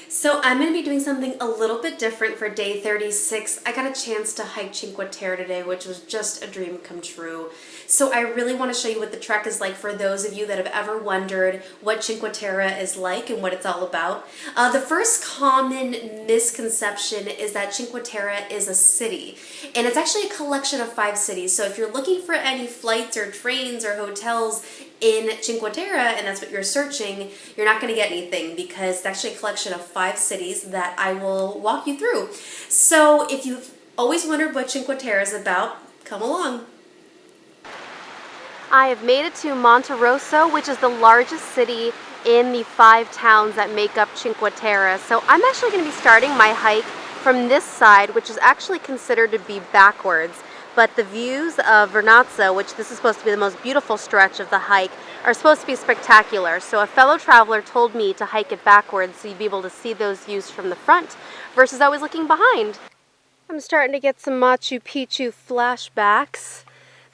So I'm going to be doing something a little bit different for day 36. I got a chance to hike Cinque Terre today, which was just a dream come true. So I really want to show you what the trek is like for those of you that have ever wondered what Cinque Terre is like and what it's all about. The first common misconception is that Cinque Terre is a city, and it's actually a collection of 5 cities. So if you're looking for any flights or trains or hotels in Cinque Terre and that's what you're searching, you're not going to get anything because it's actually a collection of 5 cities that I will walk you through. So if you've always wondered what Cinque Terre is about, come along. I have made it to Monte Rosso, which is the largest city in the 5 towns that make up Cinque Terre. So I'm actually going to be starting my hike from this side, which is actually considered to be backwards. But the views of Vernazza, which this is supposed to be the most beautiful stretch of the hike, are supposed to be spectacular. So a fellow traveler told me to hike it backwards so you'd be able to see those views from the front versus always looking behind. I'm starting to get some Machu Picchu flashbacks.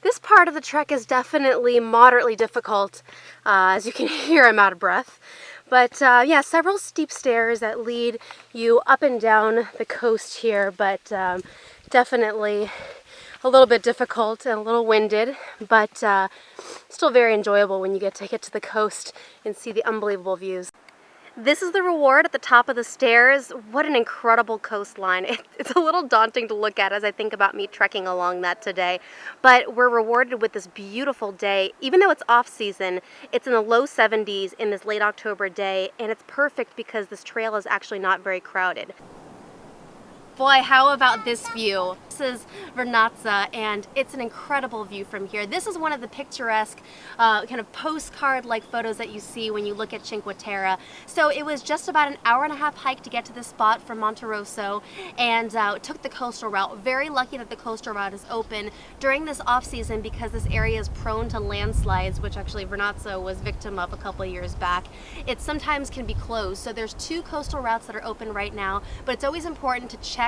This part of the trek is definitely moderately difficult. As you can hear, I'm out of breath. But yeah, several steep stairs that lead you up and down the coast here, but definitely a little bit difficult and a little winded, but still very enjoyable when you get to the coast and see the unbelievable views. This is the reward at the top of the stairs. What an incredible coastline. It's a little daunting to look at as I think about me trekking along that today, but we're rewarded with this beautiful day. Even though it's off season, it's in the low 70s in this late October day, and it's perfect because this trail is actually not very crowded. Boy, how about this view? This is Vernazza, and it's an incredible view from here. This is one of the picturesque kind of postcard-like photos that you see when you look at Cinque Terre. So it was just about an hour-and-a-half hike to get to this spot from Monte Rosso, and took the coastal route. Very lucky that the coastal route is open during this off-season because this area is prone to landslides, which actually Vernazza was victim of a couple of years back. It sometimes can be closed, so there's 2 coastal routes that are open right now, but it's always important to check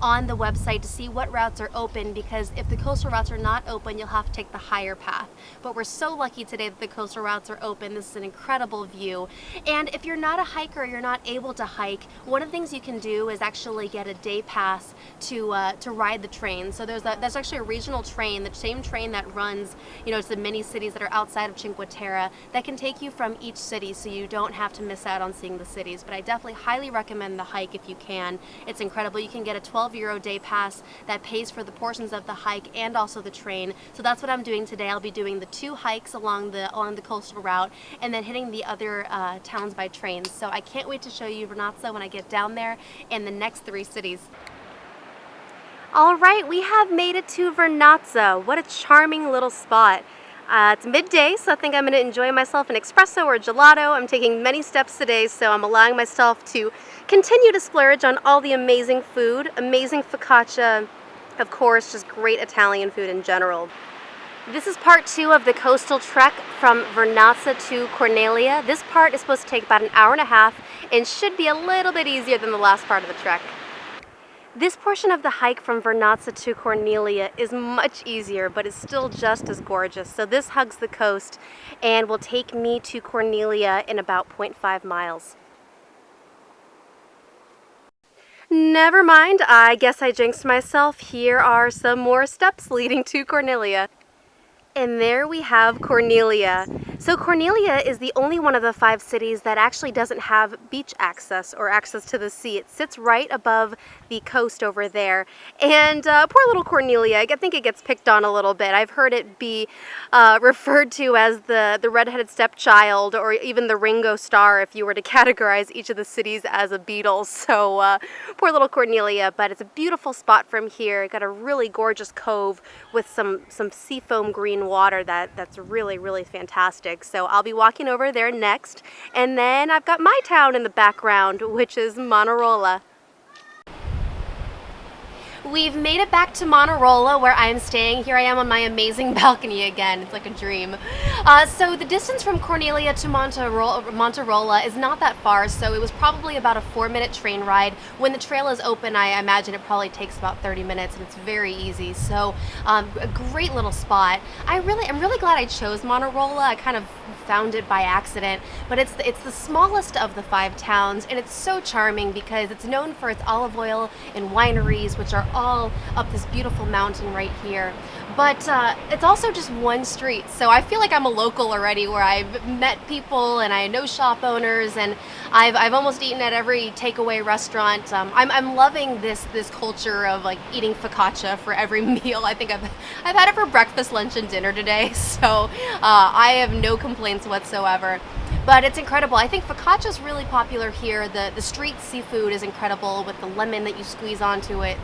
on the website to see what routes are open, because if the coastal routes are not open, you'll have to take the higher path. But we're so lucky today that the coastal routes are open. This is an incredible view. And if you're not a hiker, you're not able to hike, one of the things you can do is actually get a day pass to ride the train. So there's actually a regional train, the same train that runs, to the many cities that are outside of Cinque Terre, that can take you from each city, so you don't have to miss out on seeing the cities. But I definitely highly recommend the hike if you can. It's incredible. You can get a 12 euro day pass that pays for the portions of the hike and also the train. So that's what I'm doing today. I'll be doing the 2 hikes along the coastal route and then hitting the other towns by train. So I can't wait to show you Vernazza when I get down there and the next 3 cities. All right, we have made it to Vernazza. What a charming little spot. It's midday, so I think I'm going to enjoy myself an espresso or gelato. I'm taking many steps today, so I'm allowing myself to continue to splurge on all the amazing food, amazing focaccia, of course, just great Italian food in general. This is part 2 of the coastal trek from Vernazza to Cornelia. This part is supposed to take about an hour-and-a-half and should be a little bit easier than the last part of the trek. This portion of the hike from Vernazza to Cornelia is much easier, but it's still just as gorgeous. So this hugs the coast and will take me to Cornelia in about 0.5 miles. Never mind, I guess I jinxed myself. Here are some more steps leading to Cornelia. And there we have Cornelia. So Cornelia is the only one of the 5 cities that actually doesn't have beach access or access to the sea. It sits right above the coast over there. And poor little Cornelia, I think it gets picked on a little bit. I've heard it be referred to as the redheaded stepchild, or even the Ringo Starr if you were to categorize each of the cities as a Beatles. So poor little Cornelia, but it's a beautiful spot from here. Got a really gorgeous cove with some seafoam green water that's really, really fantastic. So I'll be walking over there next, and then I've got my town in the background, which is Manarola. We've made it back to Manarola, where I'm staying. Here I am on my amazing balcony again. It's like a dream. So the distance from Cornelia to Monterola is not that far, so it was probably about a 4-minute train ride. When the trail is open, I imagine it probably takes about 30 minutes, and it's very easy. So a great little spot. I'm really glad I chose Manarola. I kind of found it by accident, but it's the smallest of the 5 towns, and it's so charming because it's known for its olive oil and wineries, which are all up this beautiful mountain right here. But it's also just one street, so I feel like I'm a local already, where I've met people and I know shop owners, and I've almost eaten at every takeaway restaurant. I'm loving this culture of like eating focaccia for every meal. I think I've had it for breakfast, lunch, and dinner today, so I have no complaints whatsoever. But it's incredible. I think focaccia is really popular here. The street seafood is incredible with the lemon that you squeeze onto it.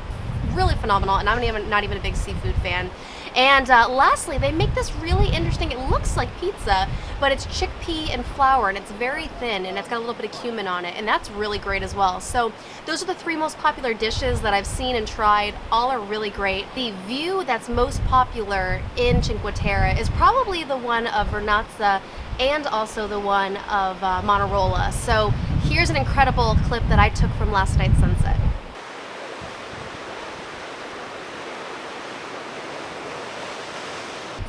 Really phenomenal, and I'm not even a big seafood fan. And lastly, they make this really interesting, it looks like pizza, but it's chickpea and flour, and it's very thin, and it's got a little bit of cumin on it, and that's really great as well. So those are the 3 most popular dishes that I've seen and tried. All are really great. The view that's most popular in Cinque Terre is probably the one of Vernazza and also the one of Manarola. So here's an incredible clip that I took from last night's sunset.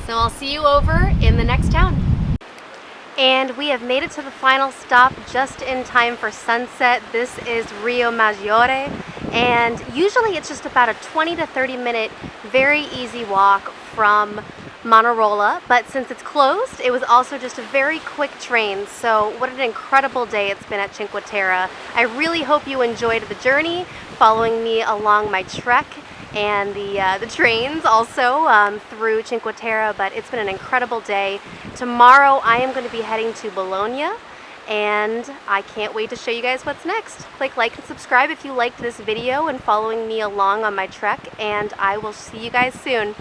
So I'll see you over in the next town. And we have made it to the final stop just in time for sunset. This is Rio Maggiore, and usually it's just about a 20 to 30 minute very easy walk from Manarola, but since it's closed, it was also just a very quick train. So what an incredible day it's been at Cinque Terre. I really hope you enjoyed the journey, following me along my trek and the trains also through Cinque Terre, but it's been an incredible day. Tomorrow I am going to be heading to Bologna, and I can't wait to show you guys what's next. Click like and subscribe if you liked this video and following me along on my trek, and I will see you guys soon.